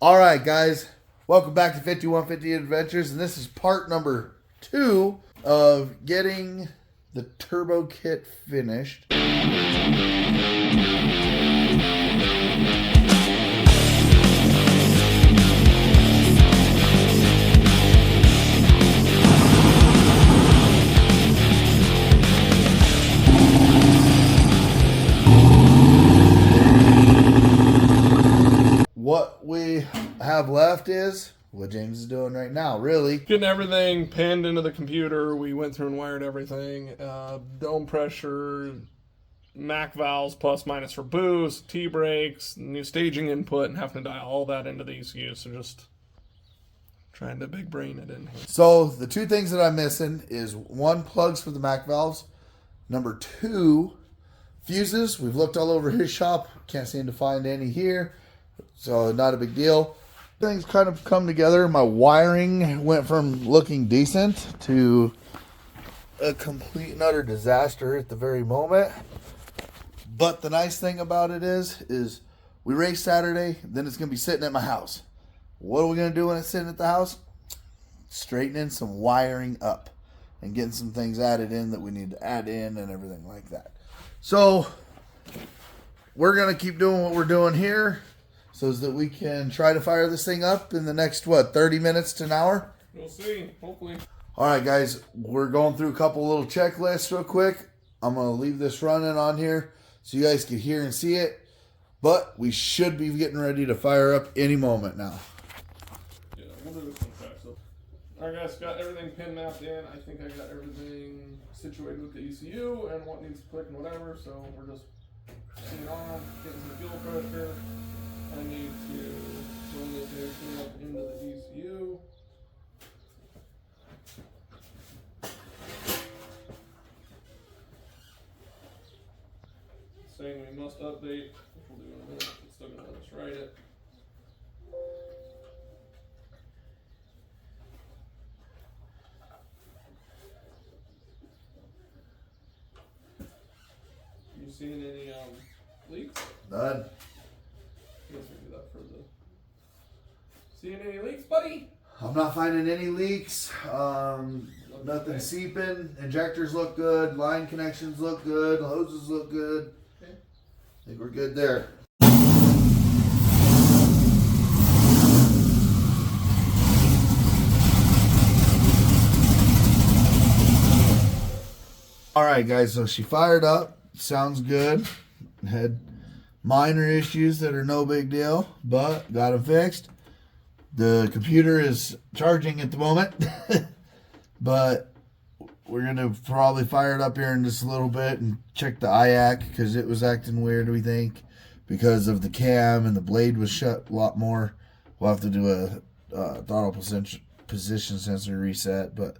All right, guys, welcome back to 5150 Adventures, and this is part number 2 of getting the turbo kit finished. What we have left is what James is doing right now, really. Getting everything pinned into the computer. We went through and wired everything. Dome pressure, MAC valves, plus minus for boost, T-brakes, new staging input, and having to dial all that into the ECU. So just trying to big brain it in here. So the two things that I'm missing is 1, plugs for the MAC valves. Number 2, fuses. We've looked all over his shop. Can't seem to find any here. So not a big deal. Things kind of come together. My wiring went from looking decent to a complete and utter disaster at the very moment. But the nice thing about it is we race Saturday, then it's going to be sitting at my house. What are we going to do when it's sitting at the house? Straightening some wiring up and getting some things added in that we need to add in and everything like that. So we're going to keep doing what we're doing here, so that we can try to fire this thing up in the next, 30 minutes to an hour? We'll see, hopefully. All right, guys, we're going through a couple little checklists real quick. I'm going to leave this running on here so you guys can hear and see it. But we should be getting ready to fire up any moment now. Yeah, we'll do this one fast. All right, guys, got everything pin mapped in. I think I got everything situated with the ECU and what needs to click and whatever. So we're just seeing on, getting some fuel pressure. I need to run this air clean up into the ECU. Saying we must update, which we'll do in a minute. It's still gonna let us write it. You seeing any leaks? None. I guess we do that for the. Seeing any leaks, buddy? I'm not finding any leaks. Nothing seeping. Injectors look good. Line connections look good. Hoses look good. Okay. I think we're good there. All right, guys. So she fired up. Sounds good. Had minor issues that are no big deal, but got them fixed. The computer is charging at the moment, but we're going to probably fire it up here in just a little bit and check the IAC because it was acting weird, we think, because of the cam and the blade was shut a lot more. We'll have to do a throttle position sensor reset, but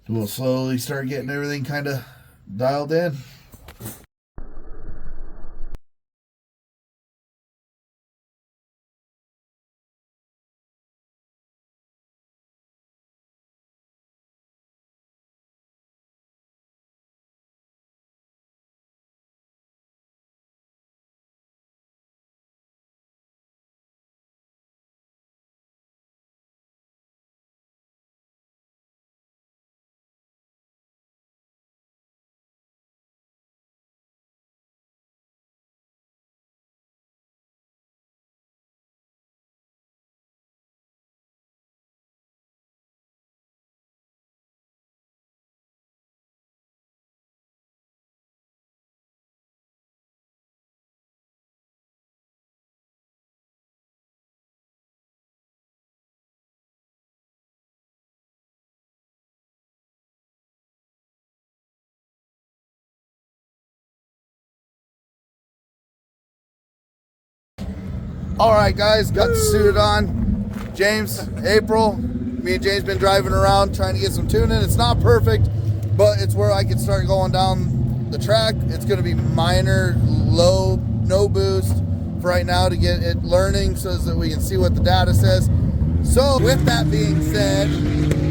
we'll slowly start getting everything kind of dialed in. All right, guys, got the suit on. James, April, me and James been driving around trying to get some tuning. It's not perfect, but it's where I can start going down the track. It's going to be minor, low, no boost for right now to get it learning so that we can see what the data says. So with that being said,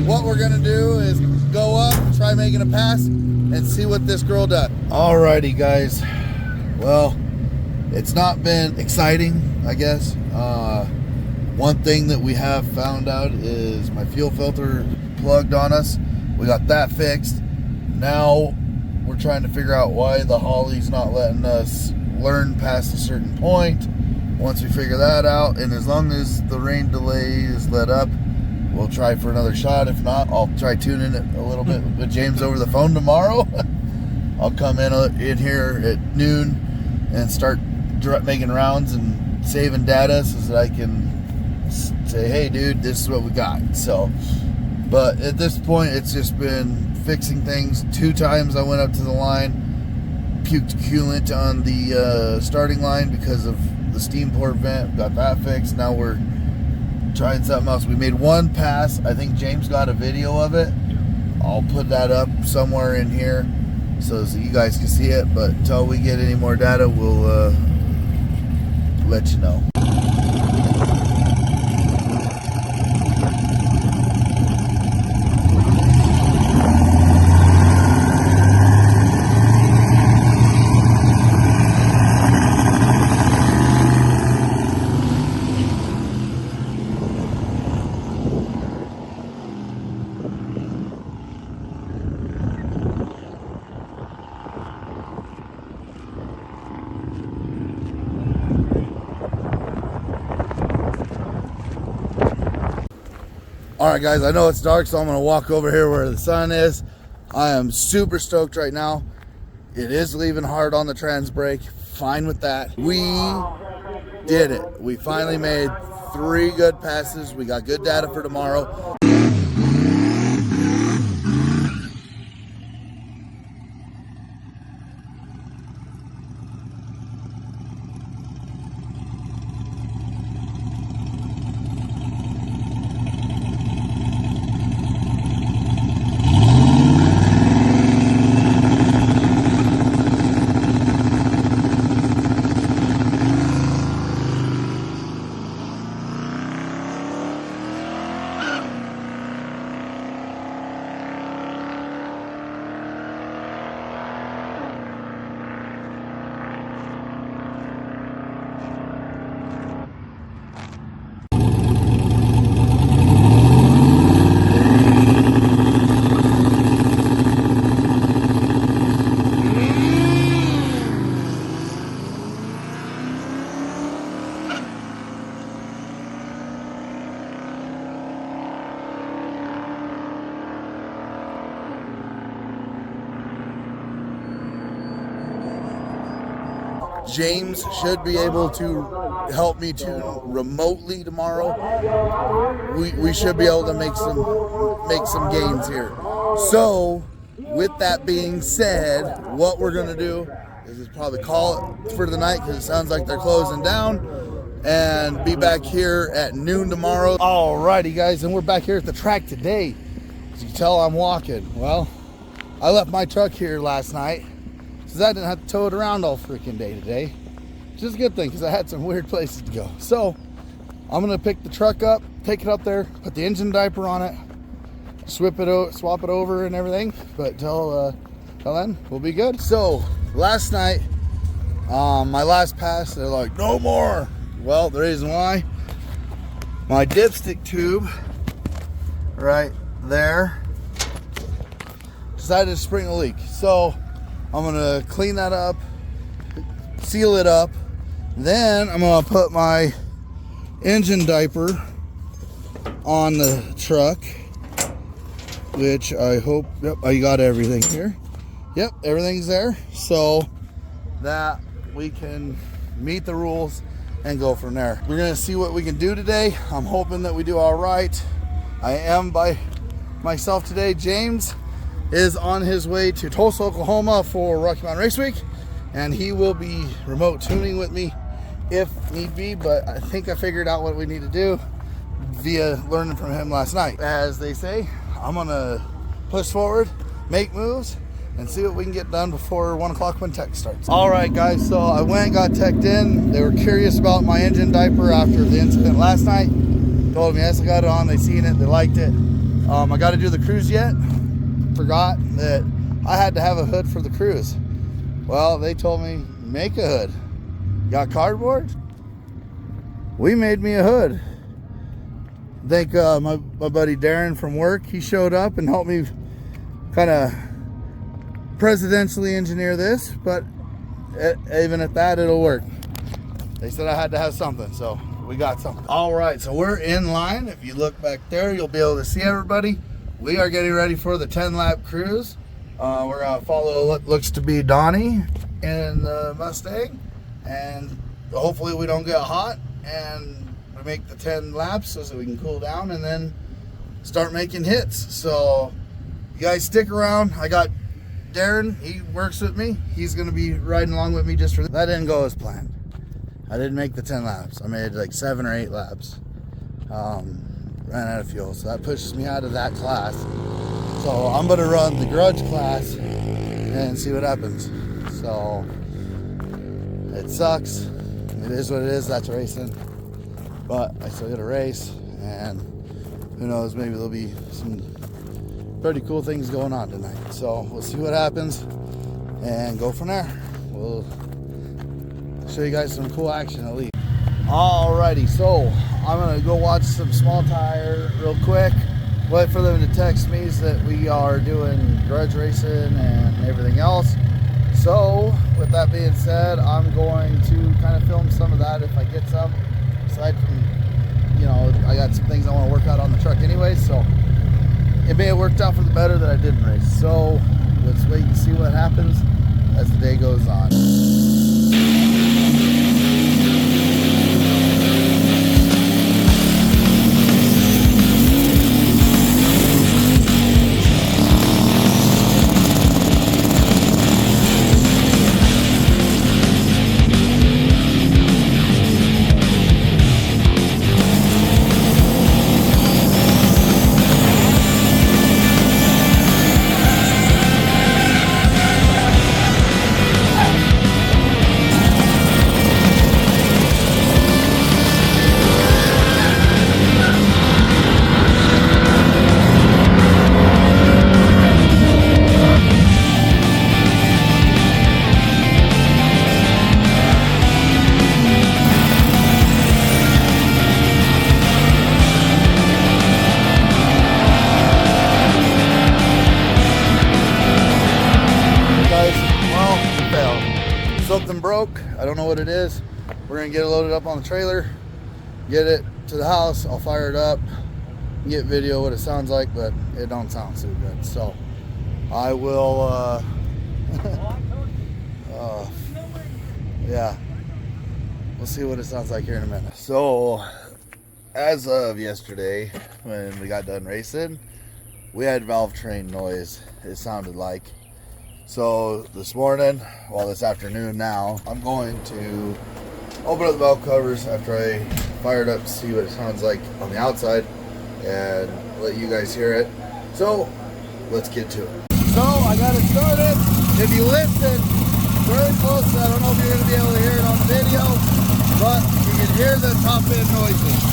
what we're going to do is go up, try making a pass, and see what this girl does. Alrighty, guys. Well, it's not been exciting, I guess. One thing that we have found out is my fuel filter plugged on us. We got that fixed. Now we're trying to figure out why the Holley's not letting us learn past a certain point. Once we figure that out, and as long as the rain delay is let up, we'll try for another shot. If not, I'll try tuning it a little bit with James over the phone tomorrow. I'll come in here at noon and start making rounds and saving data so that I can say, hey dude, this is what we got. So, but at this point, it's just been fixing things. 2 times I went up to the line, puked coolant on the starting line because of the steam port vent. Got that fixed. Now we're trying something else. We made 1 pass. I think James got a video of it. I'll put that up somewhere in here so you guys can see it. But until we get any more data, we'll let you know. Alright guys, I know it's dark, so I'm going to walk over here where the sun is. I am super stoked right now. It is leaving hard on the trans brake. Fine with that. We did it. We finally made 3 good passes. We got good data for tomorrow. James should be able to help me tune remotely tomorrow. We should be able to make some gains here. So, with that being said, what we're gonna do is probably call it for the night because it sounds like they're closing down, and be back here at noon tomorrow. Alrighty guys, and we're back here at the track today. As you can tell, I'm walking. Well, I left my truck here last night, so I didn't have to tow it around all freaking day today, which is a good thing because I had some weird places to go. So I'm gonna pick the truck up, take it up there, put the engine diaper on it, swap it over and everything. But till then, we'll be good. So last night, my last pass, they're like, no more. Well, the reason why, my dipstick tube right there decided to spring a leak. So I'm gonna clean that up, seal it up, then I'm gonna put my engine diaper on the truck, which I hope, yep, I got everything here. Yep, everything's there, so that we can meet the rules and go from there. We're gonna see what we can do today. I'm hoping that we do all right. I am by myself today. James is on his way to Tulsa, Oklahoma for Rocky Mountain Race Week, and he will be remote tuning with me if need be, but I think I figured out what we need to do via learning from him last night. As they say, I'm gonna push forward, make moves, and see what we can get done before 1 o'clock when tech starts. All right guys, so I went and got teched in. They were curious about my engine diaper after the incident last night. Told me yes, I got it on, they seen it, they liked it. I got to do the cruise yet. Forgot that I had to have a hood for the cruise. Well, they told me make a hood. Got cardboard? We made me a hood. thank my buddy Darren from work. He showed up and helped me kind of presidentially engineer this, but even at that, it'll work. They said I had to have something, so we got something. All right, so we're in line. If you look back there, you'll be able to see everybody. We are getting ready for the 10-lap cruise. We're gonna follow what looks to be Donnie in the Mustang, and hopefully we don't get hot and we make the 10 laps so that we can cool down and then start making hits. So you guys stick around. I got Darren, he works with me. He's gonna be riding along with me just for that. Didn't go as planned. I didn't make the 10 laps. I made like 7 or 8 laps. Ran out of fuel, so that pushes me out of that class. So I'm gonna run the grudge class and see what happens. So it sucks. It is what it is. That's racing. But I still got a race, and who knows? Maybe there'll be some pretty cool things going on tonight. So we'll see what happens and go from there. We'll show you guys some cool action at least. Alrighty, so I'm gonna go watch some Small Tire real quick. Wait for them to text me that we are doing grudge racing and everything else. So with that being said, I'm going to kind of film some of that if I get some. Aside from, you know, I got some things I want to work out on the truck anyway, so it may have worked out for the better that I didn't race. So let's wait and see what happens as the day goes on. Something broke. I don't know what it is. We're gonna get it loaded up on the trailer, get it to the house. I'll fire it up, get video what it sounds like, but it don't sound too good. So I will yeah, we'll see what it sounds like here in a minute. So as of yesterday, when we got done racing, we had valve train noise, it sounded like. So this morning, well this afternoon now, I'm going to open up the valve covers after I fire it up to see what it sounds like on the outside and let you guys hear it. So let's get to it. So I got it started. If you listen very close, I don't know if you're going to be able to hear it on the video, but you can hear the top end noises.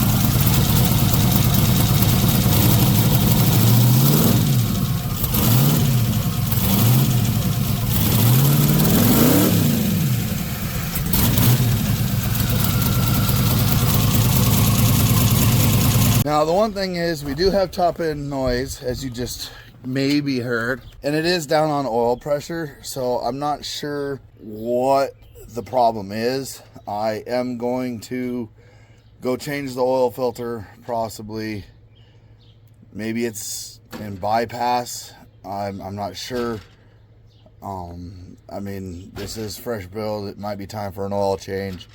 Now the one thing is we do have top end noise, as you just maybe heard, and it is down on oil pressure, so I'm not sure what the problem is. I am going to go change the oil filter, possibly. Maybe it's in bypass. I'm not sure. I mean, this is fresh build. It might be time for an oil change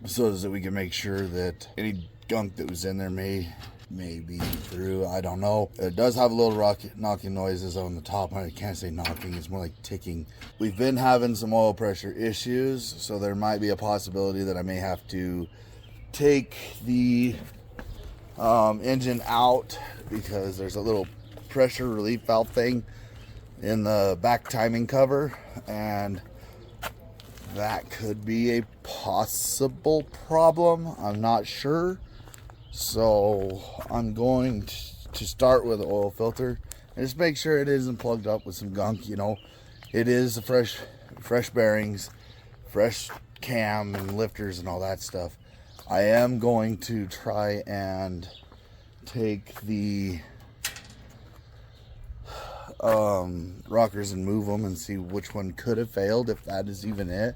so that we can make sure that any gunk that was in there may be through. I don't know. It does have a little knocking noises on the top. I can't say knocking, it's more like ticking. We've been having some oil pressure issues, so there might be a possibility that I may have to take the engine out because there's a little pressure relief valve thing in the back timing cover, and that could be a possible problem. I'm not sure. So I'm going to start with the oil filter and just make sure it isn't plugged up with some gunk. You know, it is fresh bearings, fresh cam and lifters and all that stuff. I am going to try and take the rockers and move them and see which one could have failed, if that is even it.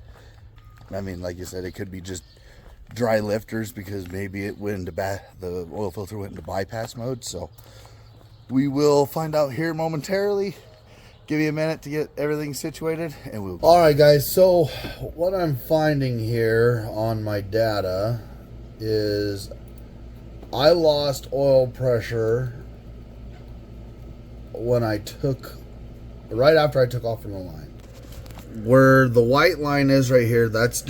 I mean, like you said, it could be just dry lifters because maybe it went into the oil filter went into bypass mode. So we will find out here momentarily. Give you a minute to get everything situated, and we'll. All right, guys. So what I'm finding here on my data is I lost oil pressure when right after I took off from the line. Where the white line is right here, that's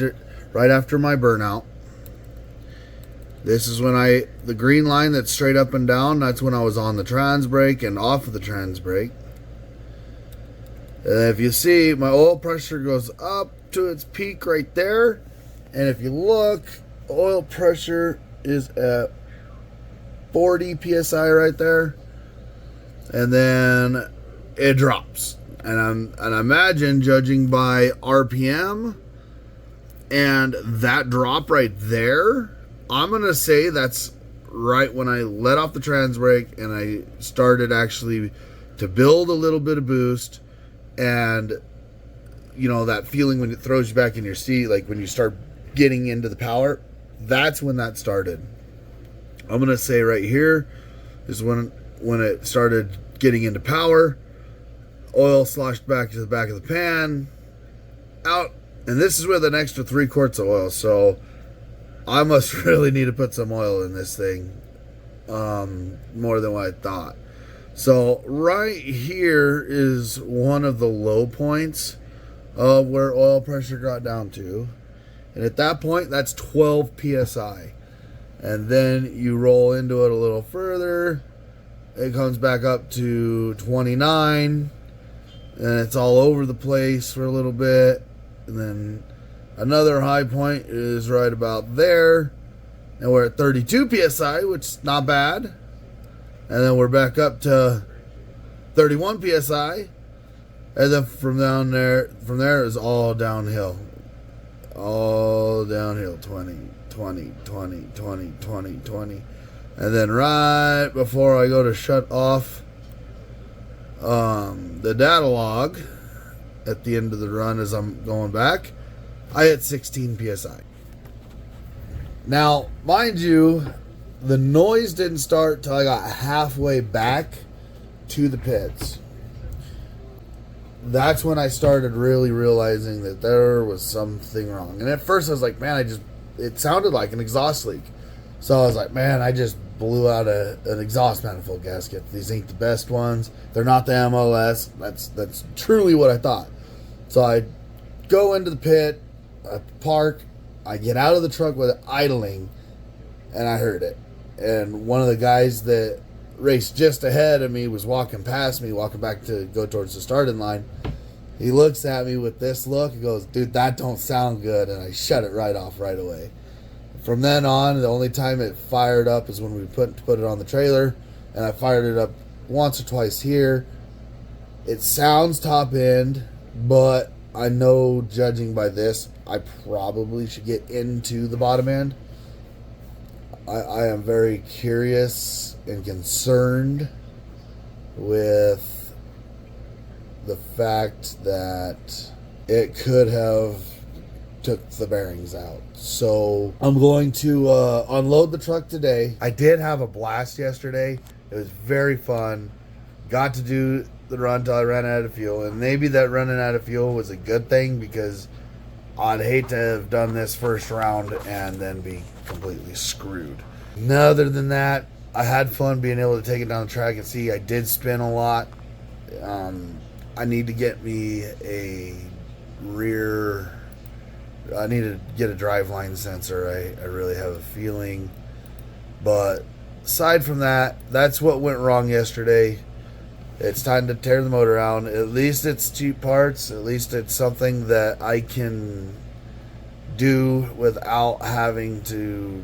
right after my burnout. This is when the green line that's straight up and down, that's when I was on the trans brake and off of the trans brake. And if you see, my oil pressure goes up to its peak right there. And if you look, oil pressure is at 40 PSI right there. And then it drops. And I imagine, judging by RPM and that drop right there, I'm going to say that's right when I let off the trans brake and I started actually to build a little bit of boost. And, you know, that feeling when it throws you back in your seat, like when you start getting into the power, that's when that started. I'm going to say right here is when it started getting into power. Oil sloshed back to the back of the pan, out. And this is with an extra 3 quarts of oil. So I must really need to put some oil in this thing, more than what I thought. So right here is one of the low points of where oil pressure got down to. And at that point, that's 12 PSI. And then you roll into it a little further. It comes back up to 29. And it's all over the place for a little bit. And then another high point is right about there. And we're at 32 PSI, which is not bad. And then we're back up to 31 PSI. And then from there is all downhill. All downhill. 20, 20, 20, 20, 20, 20. And then right before I go to shut off the data log at the end of the run as I'm going back, I hit 16 PSI. Now, mind you, the noise didn't start till I got halfway back to the pits. That's when I started really realizing that there was something wrong. And at first I was like, man, it sounded like an exhaust leak. So I was like, man, I just blew out an exhaust manifold gasket. These ain't the best ones. They're not the MLS. That's truly what I thought. So I go into the pit, I park, I get out of the truck with it idling, and I heard it. And one of the guys that raced just ahead of me was walking past me, walking back to go towards the starting line. He looks at me with this look and goes, dude, that don't sound good. And I shut it right off right away. From then on, the only time it fired up is when we put it on the trailer. And I fired it up once or twice here. It sounds top end, but I know, judging by this, I probably should get into the bottom end. I am very curious and concerned with the fact that it could have took the bearings out. So I'm going to unload the truck today. I did have a blast yesterday. It was very fun. Got to do the run till I ran out of fuel. And maybe that running out of fuel was a good thing, because I'd hate to have done this first round and then be completely screwed. And other than that, I had fun being able to take it down the track and see. I did spin a lot. I need to get me a rear. I need to get a driveline sensor. I really have a feeling. But aside from that, that's what went wrong yesterday. It's time to tear the motor out. At least it's cheap parts. At least it's something that I can do without having to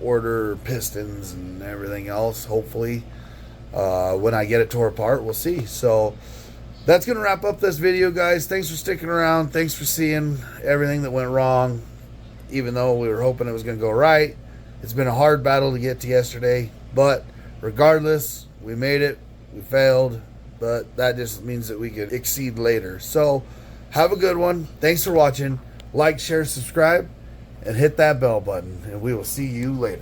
order pistons and everything else, hopefully. When I get it tore apart, we'll see. So that's going to wrap up this video, guys. Thanks for sticking around. Thanks for seeing everything that went wrong, even though we were hoping it was going to go right. It's been a hard battle to get to yesterday, but Regardless, we made it. We failed, but that just means that we could exceed later. So have a good one. Thanks for watching. Like, share, subscribe, and hit that bell button, and we will see you later.